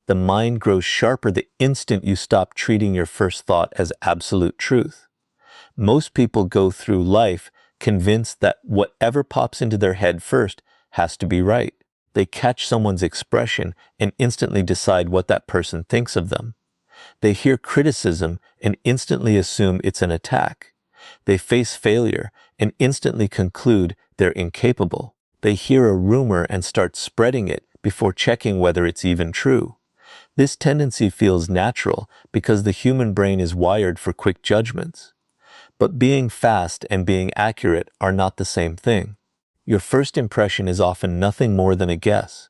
The mind grows sharper the instant you stop treating your first thought as absolute truth. Most people go through life convinced that whatever pops into their head first has to be right. They catch someone's expression and instantly decide what that person thinks of them. They hear criticism and instantly assume it's an attack. They face failure and instantly conclude they're incapable. They hear a rumor and start spreading it before checking whether it's even true. This tendency feels natural because the human brain is wired for quick judgments. But being fast and being accurate are not the same thing. Your first impression is often nothing more than a guess.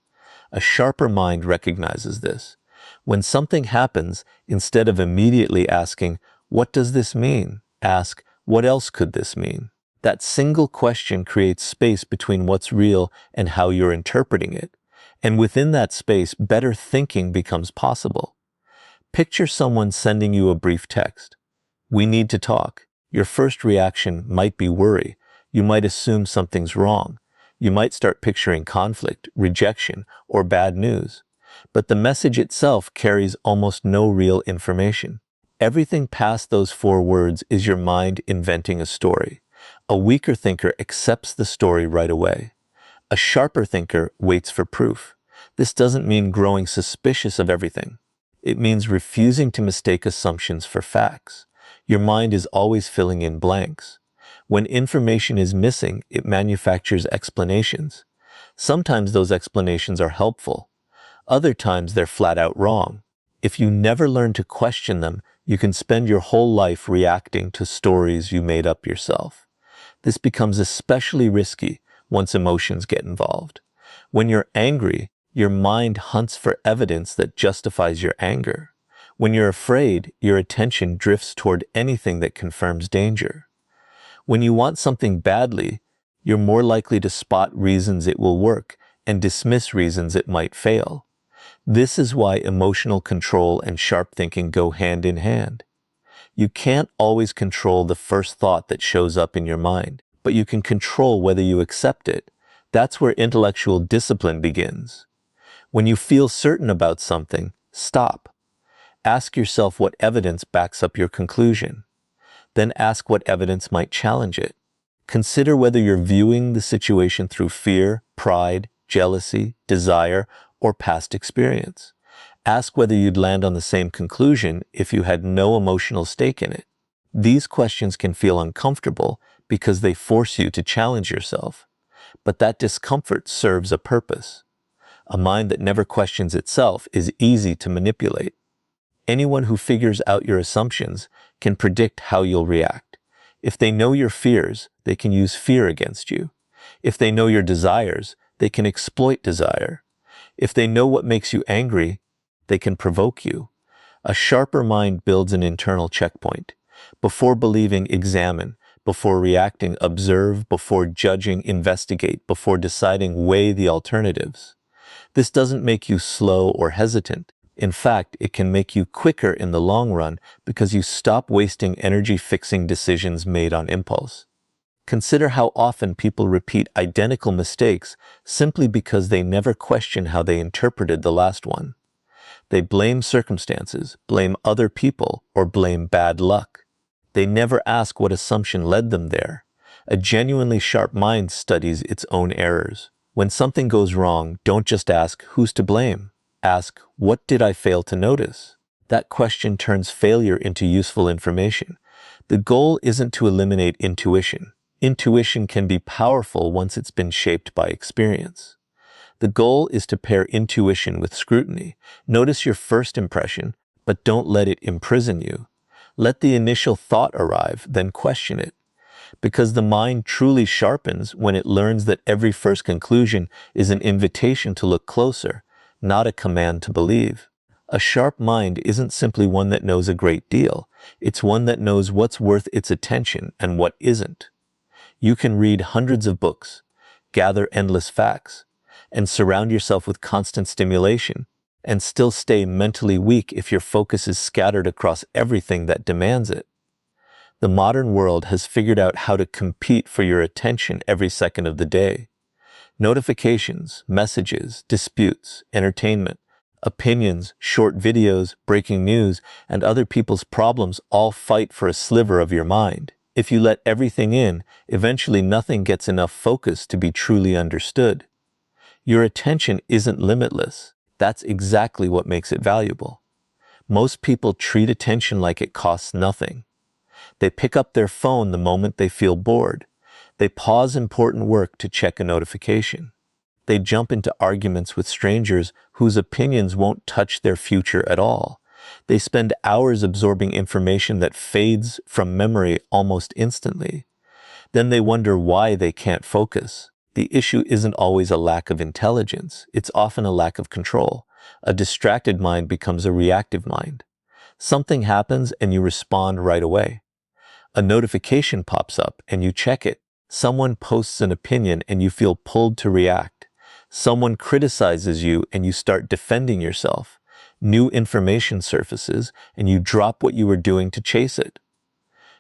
A sharper mind recognizes this. When something happens, instead of immediately asking, "What does this mean?" ask, "What else could this mean?" That single question creates space between what's real and how you're interpreting it. And within that space, better thinking becomes possible. Picture someone sending you a brief text. "We need to talk." Your first reaction might be worry. You might assume something's wrong. You might start picturing conflict, rejection, or bad news. But the message itself carries almost no real information. Everything past those 4 words is your mind inventing a story. A weaker thinker accepts the story right away. A sharper thinker waits for proof. This doesn't mean growing suspicious of everything. It means refusing to mistake assumptions for facts. Your mind is always filling in blanks. When information is missing, it manufactures explanations. Sometimes those explanations are helpful. Other times they're flat out wrong. If you never learn to question them, you can spend your whole life reacting to stories you made up yourself. This becomes especially risky once emotions get involved. When you're angry, your mind hunts for evidence that justifies your anger. When you're afraid, your attention drifts toward anything that confirms danger. When you want something badly, you're more likely to spot reasons it will work and dismiss reasons it might fail. This is why emotional control and sharp thinking go hand in hand. You can't always control the first thought that shows up in your mind, but you can control whether you accept it. That's where intellectual discipline begins. When you feel certain about something, stop. Ask yourself what evidence backs up your conclusion. Then ask what evidence might challenge it. Consider whether you're viewing the situation through fear, pride, jealousy, desire, or past experience. Ask whether you'd land on the same conclusion if you had no emotional stake in it. These questions can feel uncomfortable because they force you to challenge yourself. But that discomfort serves a purpose. A mind that never questions itself is easy to manipulate. Anyone who figures out your assumptions can predict how you'll react. If they know your fears, they can use fear against you. If they know your desires, they can exploit desire. If they know what makes you angry, they can provoke you. A sharper mind builds an internal checkpoint. Before believing, examine. Before reacting, observe. Before judging, investigate. Before deciding, weigh the alternatives. This doesn't make you slow or hesitant. In fact, it can make you quicker in the long run because you stop wasting energy fixing decisions made on impulse. Consider how often people repeat identical mistakes simply because they never question how they interpreted the last one. They blame circumstances, blame other people, or blame bad luck. They never ask what assumption led them there. A genuinely sharp mind studies its own errors. When something goes wrong, don't just ask, "Who's to blame?" Ask, "What did I fail to notice?" That question turns failure into useful information. The goal isn't to eliminate intuition. Intuition can be powerful once it's been shaped by experience. The goal is to pair intuition with scrutiny. Notice your first impression, but don't let it imprison you. Let the initial thought arrive, then question it. Because the mind truly sharpens when it learns that every first conclusion is an invitation to look closer, not a command to believe. A sharp mind isn't simply one that knows a great deal. It's one that knows what's worth its attention and what isn't. You can read hundreds of books, gather endless facts, and surround yourself with constant stimulation, and still stay mentally weak if your focus is scattered across everything that demands it. The modern world has figured out how to compete for your attention every second of the day. Notifications, messages, disputes, entertainment, Opinions, short videos, breaking news, and other people's problems all fight for a sliver of your mind. If you let everything in, eventually nothing gets enough focus to be truly understood. Your attention isn't limitless. That's exactly what makes it valuable. Most people treat attention like it costs nothing. They pick up their phone the moment they feel bored. They pause important work to check a notification. They jump into arguments with strangers whose opinions won't touch their future at all. They spend hours absorbing information that fades from memory almost instantly. Then they wonder why they can't focus. The issue isn't always a lack of intelligence. It's often a lack of control. A distracted mind becomes a reactive mind. Something happens and you respond right away. A notification pops up and you check it. Someone posts an opinion and you feel pulled to react. Someone criticizes you and you start defending yourself. New information surfaces and you drop what you were doing to chase it.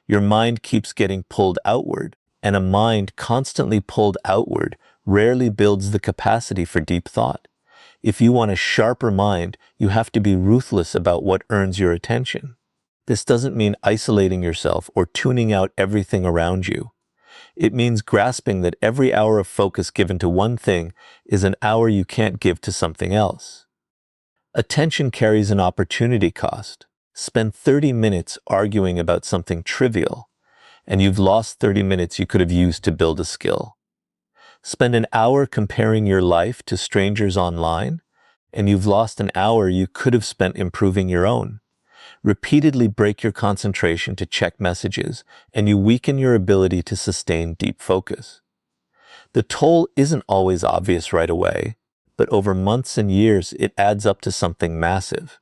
Your mind keeps getting pulled outward, and a mind constantly pulled outward rarely builds the capacity for deep thought. If you want a sharper mind, you have to be ruthless about what earns your attention. This doesn't mean isolating yourself or tuning out everything around you. It means grasping that every hour of focus given to one thing is an hour you can't give to something else. Attention carries an opportunity cost. Spend 30 minutes arguing about something trivial, and you've lost 30 minutes you could have used to build a skill. Spend an hour comparing your life to strangers online, and you've lost an hour you could have spent improving your own. Repeatedly break your concentration to check messages, and you weaken your ability to sustain deep focus. The toll isn't always obvious right away, but over months and years it adds up to something massive.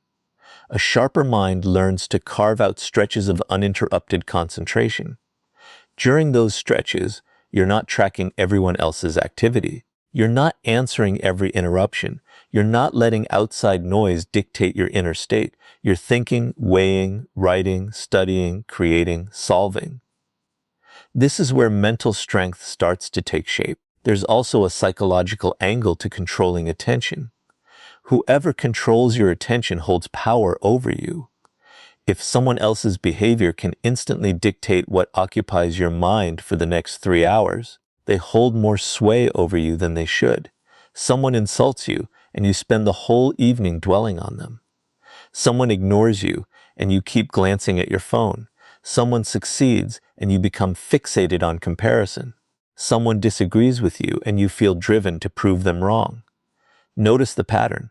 A sharper mind learns to carve out stretches of uninterrupted concentration. During those stretches, you're not tracking everyone else's activity. You're not answering every interruption. You're not letting outside noise dictate your inner state. You're thinking, weighing, writing, studying, creating, solving. This is where mental strength starts to take shape. There's also a psychological angle to controlling attention. Whoever controls your attention holds power over you. If someone else's behavior can instantly dictate what occupies your mind for the next 3 hours, they hold more sway over you than they should. Someone insults you, and you spend the whole evening dwelling on them. Someone ignores you, and you keep glancing at your phone. Someone succeeds, and you become fixated on comparison. Someone disagrees with you, and you feel driven to prove them wrong. Notice the pattern.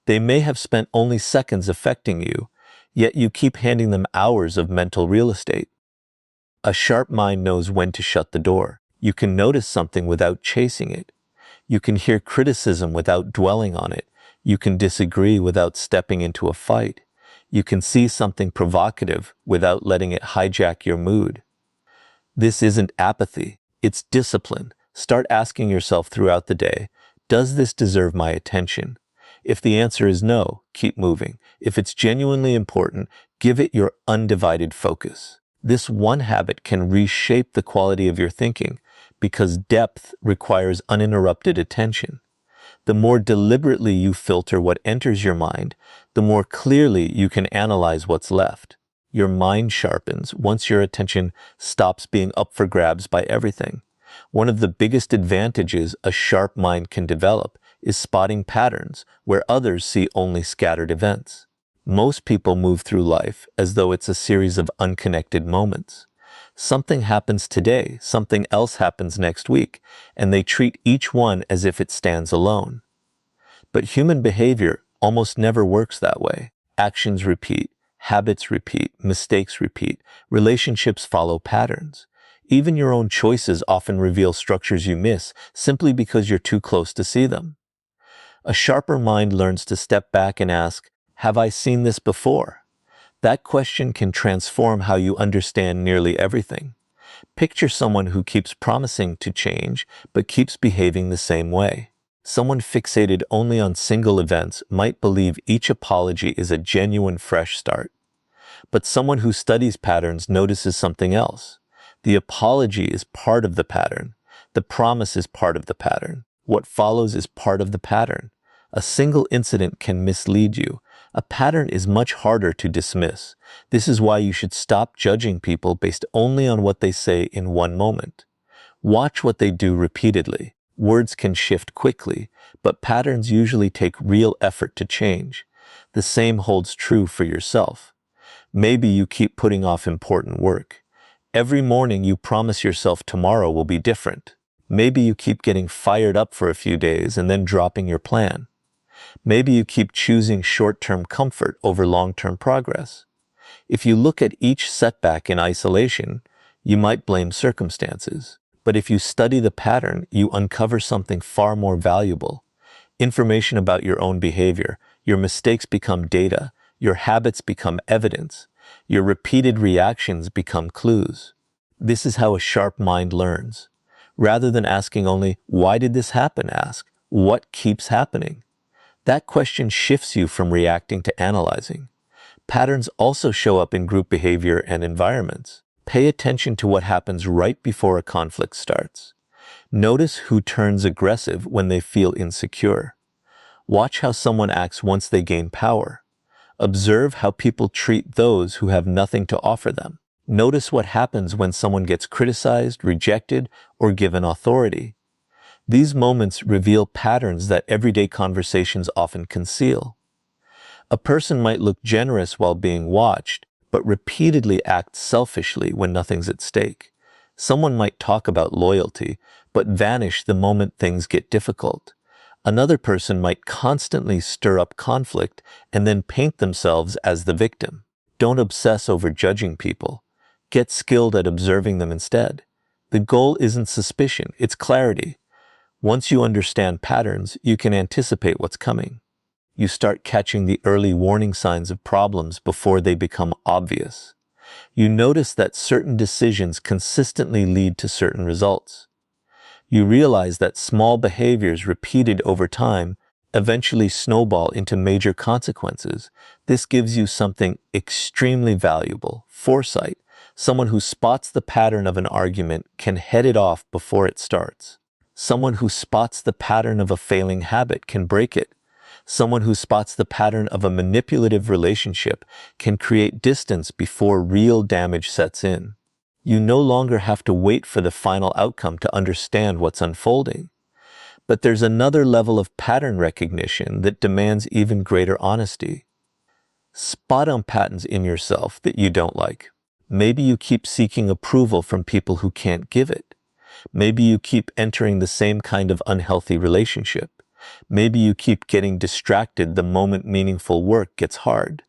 They may have spent only seconds affecting you, yet you keep handing them hours of mental real estate. A sharp mind knows when to shut the door. You can notice something without chasing it. You can hear criticism without dwelling on it. You can disagree without stepping into a fight. You can see something provocative without letting it hijack your mood. This isn't apathy, it's discipline. Start asking yourself throughout the day, does this deserve my attention? If the answer is no, keep moving. If it's genuinely important, give it your undivided focus. This one habit can reshape the quality of your thinking because depth requires uninterrupted attention. The more deliberately you filter what enters your mind, the more clearly you can analyze what's left. Your mind sharpens once your attention stops being up for grabs by everything. One of the biggest advantages a sharp mind can develop is spotting patterns where others see only scattered events. Most people move through life as though it's a series of unconnected moments. Something happens today, something else happens next week, and they treat each one as if it stands alone. But human behavior almost never works that way. Actions repeat, habits repeat, mistakes repeat, relationships follow patterns. Even your own choices often reveal structures you miss simply because you're too close to see them. A sharper mind learns to step back and ask, have I seen this before? That question can transform how you understand nearly everything. Picture someone who keeps promising to change, but keeps behaving the same way. Someone fixated only on single events might believe each apology is a genuine fresh start. But someone who studies patterns notices something else. The apology is part of the pattern. The promise is part of the pattern. What follows is part of the pattern. A single incident can mislead you. A pattern is much harder to dismiss. This is why you should stop judging people based only on what they say in one moment. Watch what they do repeatedly. Words can shift quickly, but patterns usually take real effort to change. The same holds true for yourself. Maybe you keep putting off important work. Every morning you promise yourself tomorrow will be different. Maybe you keep getting fired up for a few days and then dropping your plan. Maybe you keep choosing short-term comfort over long-term progress. If you look at each setback in isolation, you might blame circumstances. But if you study the pattern, you uncover something far more valuable. Information about your own behavior. Your mistakes become data. Your habits become evidence. Your repeated reactions become clues. This is how a sharp mind learns. Rather than asking only, "Why did this happen?" ask, "What keeps happening?" That question shifts you from reacting to analyzing. Patterns also show up in group behavior and environments. Pay attention to what happens right before a conflict starts. Notice who turns aggressive when they feel insecure. Watch how someone acts once they gain power. Observe how people treat those who have nothing to offer them. Notice what happens when someone gets criticized, rejected, or given authority. These moments reveal patterns that everyday conversations often conceal. A person might look generous while being watched, but repeatedly act selfishly when nothing's at stake. Someone might talk about loyalty, but vanish the moment things get difficult. Another person might constantly stir up conflict and then paint themselves as the victim. Don't obsess over judging people. Get skilled at observing them instead. The goal isn't suspicion, it's clarity. Once you understand patterns, you can anticipate what's coming. You start catching the early warning signs of problems before they become obvious. You notice that certain decisions consistently lead to certain results. You realize that small behaviors repeated over time eventually snowball into major consequences. This gives you something extremely valuable: foresight. Someone who spots the pattern of an argument can head it off before it starts. Someone who spots the pattern of a failing habit can break it. Someone who spots the pattern of a manipulative relationship can create distance before real damage sets in. You no longer have to wait for the final outcome to understand what's unfolding. But there's another level of pattern recognition that demands even greater honesty. Spot on patterns in yourself that you don't like. Maybe you keep seeking approval from people who can't give it. Maybe you keep entering the same kind of unhealthy relationship. Maybe you keep getting distracted the moment meaningful work gets hard.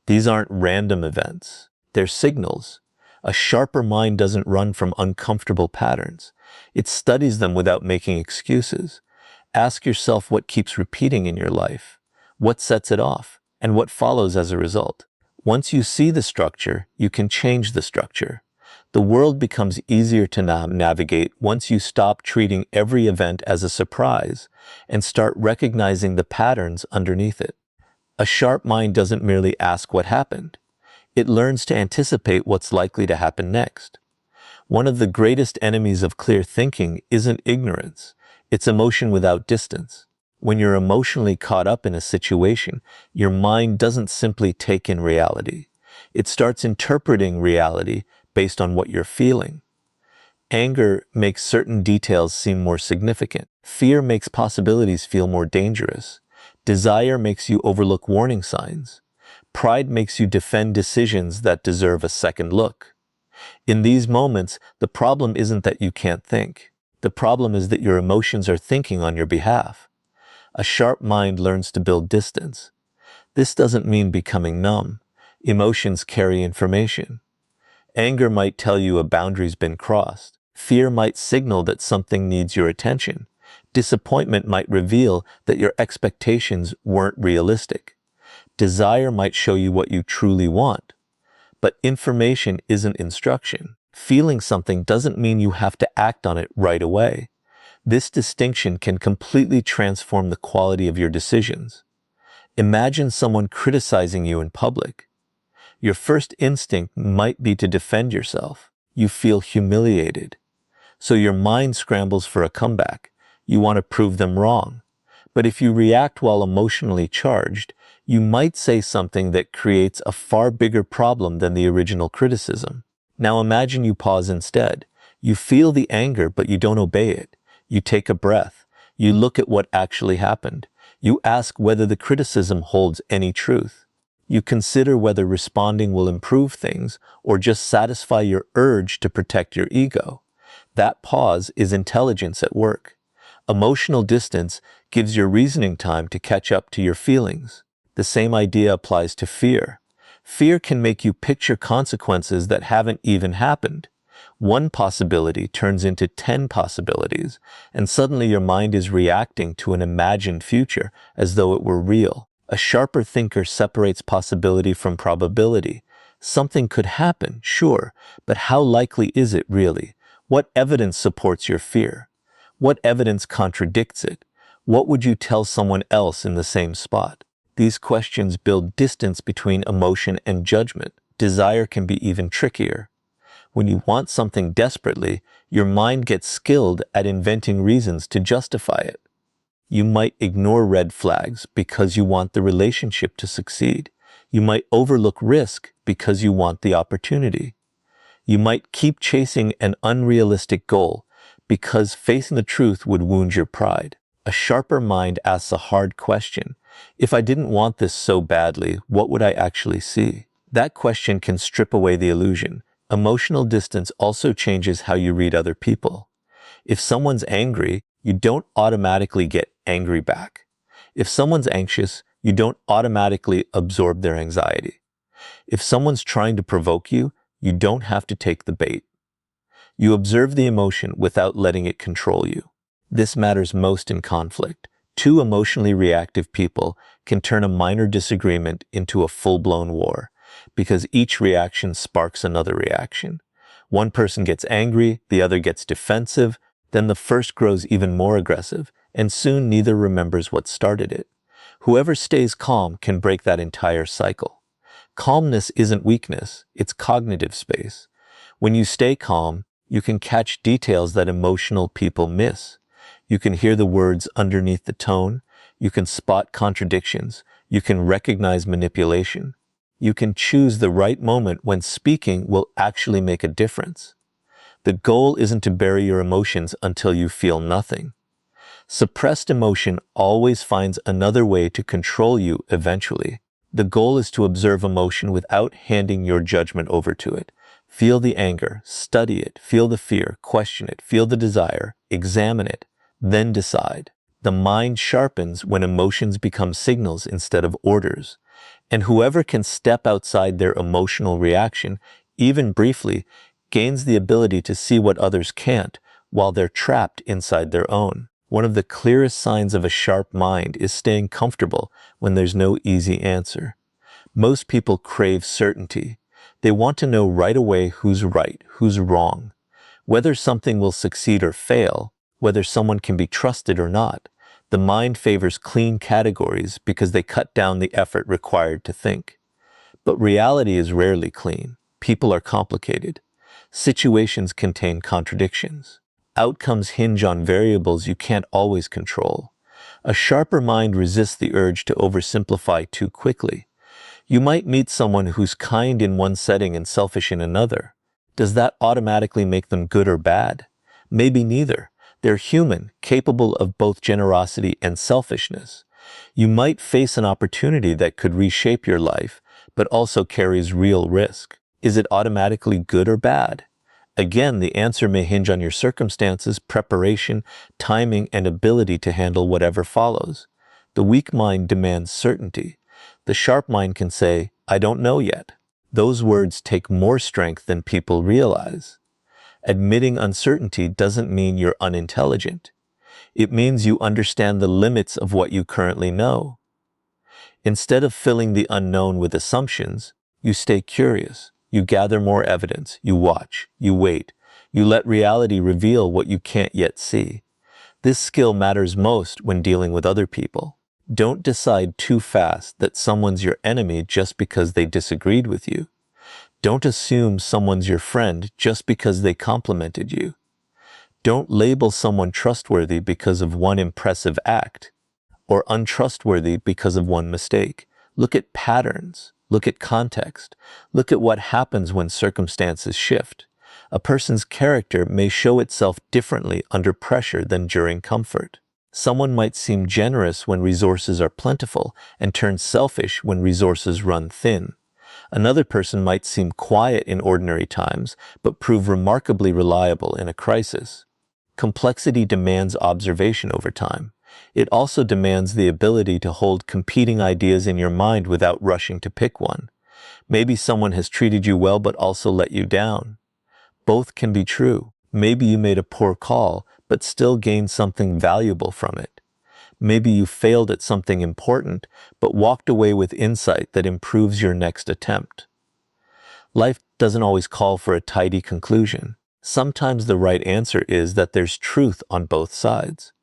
These aren't random events. They're signals. A sharper mind doesn't run from uncomfortable patterns. It studies them without making excuses. Ask yourself what keeps repeating in your life, what sets it off, and what follows as a result. Once you see the structure, you can change the structure. The world becomes easier to navigate once you stop treating every event as a surprise and start recognizing the patterns underneath it. A sharp mind doesn't merely ask what happened. It learns to anticipate what's likely to happen next. One of the greatest enemies of clear thinking isn't ignorance, it's emotion without distance. When you're emotionally caught up in a situation, your mind doesn't simply take in reality. It starts interpreting reality based on what you're feeling. Anger makes certain details seem more significant. Fear makes possibilities feel more dangerous. Desire makes you overlook warning signs. Pride makes you defend decisions that deserve a second look. In these moments, the problem isn't that you can't think. The problem is that your emotions are thinking on your behalf. A sharp mind learns to build distance. This doesn't mean becoming numb. Emotions carry information. Anger might tell you a boundary's been crossed. Fear might signal that something needs your attention. Disappointment might reveal that your expectations weren't realistic. Desire might show you what you truly want. But information isn't instruction. Feeling something doesn't mean you have to act on it right away. This distinction can completely transform the quality of your decisions. Imagine someone criticizing you in public. Your first instinct might be to defend yourself. You feel humiliated. So your mind scrambles for a comeback. You want to prove them wrong. But if you react while emotionally charged, you might say something that creates a far bigger problem than the original criticism. Now imagine you pause instead. You feel the anger, but you don't obey it. You take a breath. You look at what actually happened. You ask whether the criticism holds any truth. You consider whether responding will improve things or just satisfy your urge to protect your ego. That pause is intelligence at work. Emotional distance gives your reasoning time to catch up to your feelings. The same idea applies to fear. Fear can make you picture consequences that haven't even happened. One possibility turns into 10 possibilities, and suddenly your mind is reacting to an imagined future as though it were real. A sharper thinker separates possibility from probability. Something could happen, sure, but how likely is it really? What evidence supports your fear? What evidence contradicts it? What would you tell someone else in the same spot? These questions build distance between emotion and judgment. Desire can be even trickier. When you want something desperately, your mind gets skilled at inventing reasons to justify it. You might ignore red flags because you want the relationship to succeed. You might overlook risk because you want the opportunity. You might keep chasing an unrealistic goal because facing the truth would wound your pride. A sharper mind asks a hard question. If I didn't want this so badly, what would I actually see? That question can strip away the illusion. Emotional distance also changes how you read other people. If someone's angry, you don't automatically get angry back. If someone's anxious, you don't automatically absorb their anxiety. If someone's trying to provoke you, you don't have to take the bait. You observe the emotion without letting it control you. This matters most in conflict. Two emotionally reactive people can turn a minor disagreement into a full-blown war, because each reaction sparks another reaction. One person gets angry, the other gets defensive, then the first grows even more aggressive, and soon neither remembers what started it. Whoever stays calm can break that entire cycle. Calmness isn't weakness, it's cognitive space. When you stay calm, you can catch details that emotional people miss. You can hear the words underneath the tone, you can spot contradictions, you can recognize manipulation. You can choose the right moment when speaking will actually make a difference. The goal isn't to bury your emotions until you feel nothing. Suppressed emotion always finds another way to control you eventually. The goal is to observe emotion without handing your judgment over to it. Feel the anger, study it, feel the fear, question it, feel the desire, examine it, then decide. The mind sharpens when emotions become signals instead of orders. And whoever can step outside their emotional reaction, even briefly, gains the ability to see what others can't while they're trapped inside their own. One of the clearest signs of a sharp mind is staying comfortable when there's no easy answer. Most people crave certainty. They want to know right away who's right, who's wrong, whether something will succeed or fail, whether someone can be trusted or not. The mind favors clean categories because they cut down the effort required to think. But reality is rarely clean. People are complicated. Situations contain contradictions. Outcomes hinge on variables you can't always control. A sharper mind resists the urge to oversimplify too quickly. You might meet someone who's kind in one setting and selfish in another. Does that automatically make them good or bad? Maybe neither. They're human, capable of both generosity and selfishness. You might face an opportunity that could reshape your life, but also carries real risk. Is it automatically good or bad? Again, the answer may hinge on your circumstances, preparation, timing, and ability to handle whatever follows. The weak mind demands certainty. The sharp mind can say, "I don't know yet." Those words take more strength than people realize. Admitting uncertainty doesn't mean you're unintelligent. It means you understand the limits of what you currently know. Instead of filling the unknown with assumptions, you stay curious. You gather more evidence. You watch. You wait. You let reality reveal what you can't yet see. This skill matters most when dealing with other people. Don't decide too fast that someone's your enemy just because they disagreed with you. Don't assume someone's your friend just because they complimented you. Don't label someone trustworthy because of one impressive act. or untrustworthy because of one mistake. Look at patterns. Look at context. Look at what happens when circumstances shift. A person's character may show itself differently under pressure than during comfort. Someone might seem generous when resources are plentiful and turn selfish when resources run thin. Another person might seem quiet in ordinary times, but prove remarkably reliable in a crisis. Complexity demands observation over time. It also demands the ability to hold competing ideas in your mind without rushing to pick one. Maybe someone has treated you well but also let you down. Both can be true. Maybe you made a poor call but still gained something valuable from it. Maybe you failed at something important but walked away with insight that improves your next attempt. Life doesn't always call for a tidy conclusion. Sometimes the right answer is that there's truth on both sides.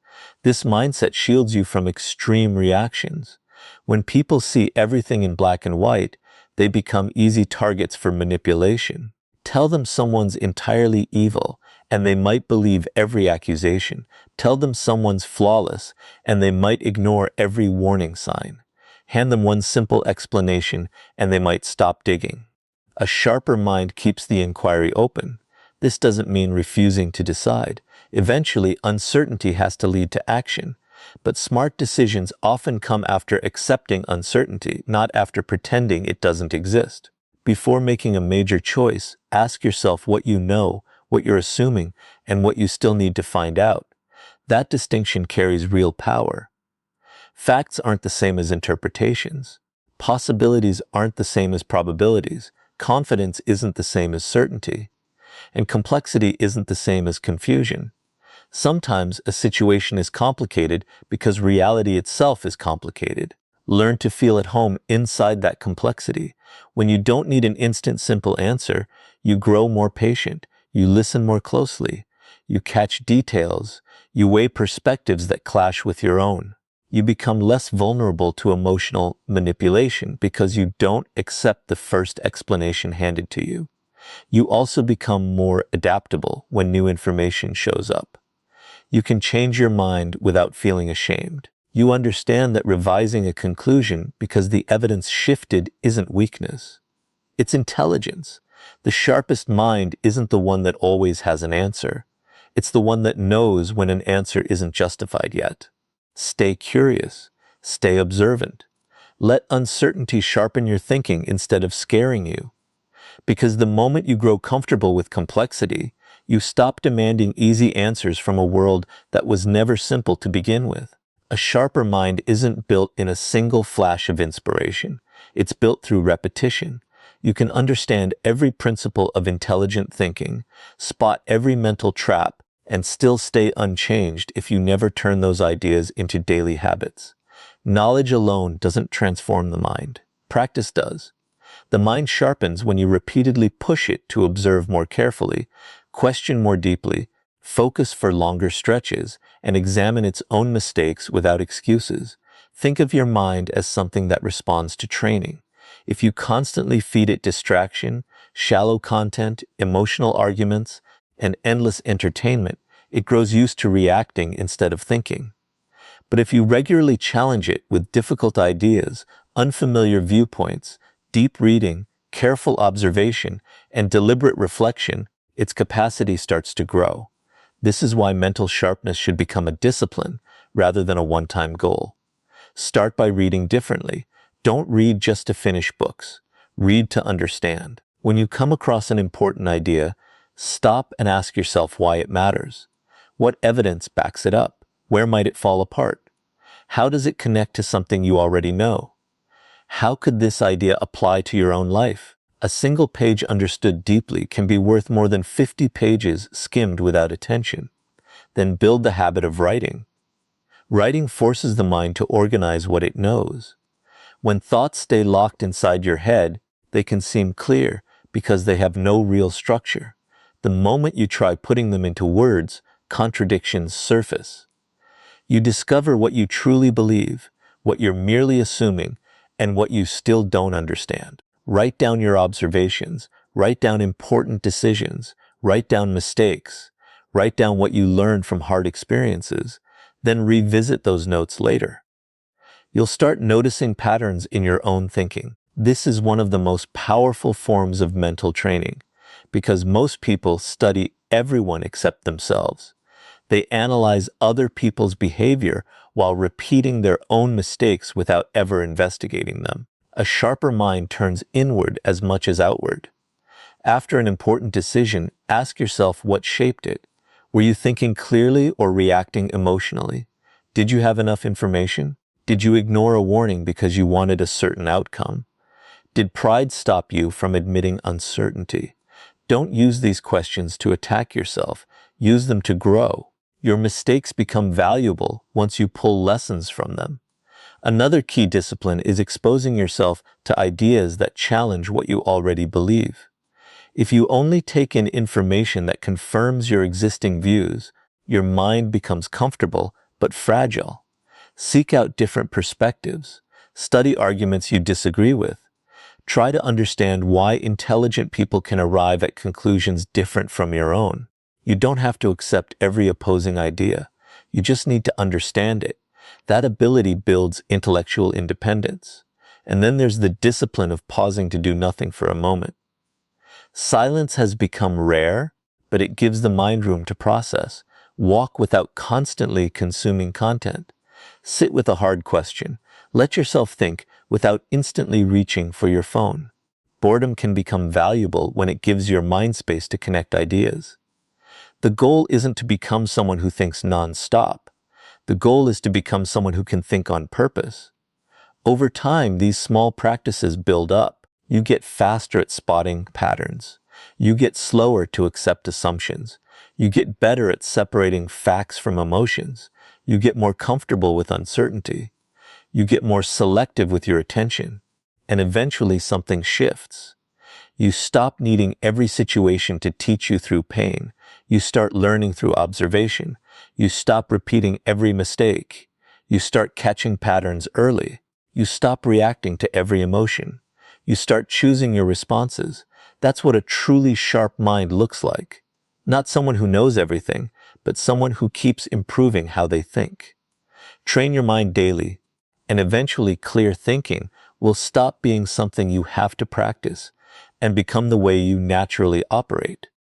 This mindset shields you from extreme reactions. When people see everything in black and white, they become easy targets for manipulation. Tell them someone's entirely evil, and they might believe every accusation. Tell them someone's flawless, and they might ignore every warning sign. Hand them one simple explanation, and they might stop digging. A sharper mind keeps the inquiry open. This doesn't mean refusing to decide. Eventually, uncertainty has to lead to action. But smart decisions often come after accepting uncertainty, not after pretending it doesn't exist. Before making a major choice, ask yourself what you know, what you're assuming, and what you still need to find out. That distinction carries real power. Facts aren't the same as interpretations. Possibilities aren't the same as probabilities. Confidence isn't the same as certainty. And complexity isn't the same as confusion. Sometimes a situation is complicated because reality itself is complicated. Learn to feel at home inside that complexity. When you don't need an instant simple answer, you grow more patient, you listen more closely, you catch details, you weigh perspectives that clash with your own. You become less vulnerable to emotional manipulation because you don't accept the first explanation handed to you. You also become more adaptable when new information shows up. You can change your mind without feeling ashamed. You understand that revising a conclusion because the evidence shifted isn't weakness. It's intelligence. The sharpest mind isn't the one that always has an answer. It's the one that knows when an answer isn't justified yet. Stay curious. Stay observant. Let uncertainty sharpen your thinking instead of scaring you. Because the moment you grow comfortable with complexity, you stop demanding easy answers from a world that was never simple to begin with. A sharper mind isn't built in a single flash of inspiration. It's built through repetition. You can understand every principle of intelligent thinking, spot every mental trap, and still stay unchanged if you never turn those ideas into daily habits. Knowledge alone doesn't transform the mind. Practice does. The mind sharpens when you repeatedly push it to observe more carefully, question more deeply, focus for longer stretches, and examine its own mistakes without excuses. Think of your mind as something that responds to training. If you constantly feed it distraction, shallow content, emotional arguments, and endless entertainment, it grows used to reacting instead of thinking. But if you regularly challenge it with difficult ideas, unfamiliar viewpoints, deep reading, careful observation, and deliberate reflection, its capacity starts to grow. This is why mental sharpness should become a discipline rather than a one-time goal. Start by reading differently. Don't read just to finish books. Read to understand. When you come across an important idea, stop and ask yourself why it matters. What evidence backs it up? Where might it fall apart? How does it connect to something you already know? How could this idea apply to your own life? A single page understood deeply can be worth more than 50 pages skimmed without attention. Then build the habit of writing. Writing forces the mind to organize what it knows. When thoughts stay locked inside your head, they can seem clear because they have no real structure. The moment you try putting them into words, contradictions surface. You discover what you truly believe, what you're merely assuming, and what you still don't understand. Write down your observations, write down important decisions, write down mistakes, write down what you learned from hard experiences, then revisit those notes later. You'll start noticing patterns in your own thinking. This is one of the most powerful forms of mental training, because most people study everyone except themselves. They analyze other people's behavior while repeating their own mistakes without ever investigating them. A sharper mind turns inward as much as outward. After an important decision, ask yourself what shaped it. Were you thinking clearly or reacting emotionally? Did you have enough information? Did you ignore a warning because you wanted a certain outcome? Did pride stop you from admitting uncertainty? Don't use these questions to attack yourself. Use them to grow. Your mistakes become valuable once you pull lessons from them. Another key discipline is exposing yourself to ideas that challenge what you already believe. If you only take in information that confirms your existing views, your mind becomes comfortable but fragile. Seek out different perspectives. Study arguments you disagree with. Try to understand why intelligent people can arrive at conclusions different from your own. You don't have to accept every opposing idea. You just need to understand it. That ability builds intellectual independence. And then there's the discipline of pausing to do nothing for a moment. Silence has become rare, but it gives the mind room to process. Walk without constantly consuming content. Sit with a hard question. Let yourself think without instantly reaching for your phone. Boredom can become valuable when it gives your mind space to connect ideas. The goal isn't to become someone who thinks non-stop. The goal is to become someone who can think on purpose. Over time, these small practices build up. You get faster at spotting patterns. You get slower to accept assumptions. You get better at separating facts from emotions. You get more comfortable with uncertainty. You get more selective with your attention. And eventually something shifts. You stop needing every situation to teach you through pain. You start learning through observation. You stop repeating every mistake. You start catching patterns early. You stop reacting to every emotion. You start choosing your responses. That's what a truly sharp mind looks like. Not someone who knows everything, but someone who keeps improving how they think. Train your mind daily, and eventually clear thinking will stop being something you have to practice and become the way you naturally operate.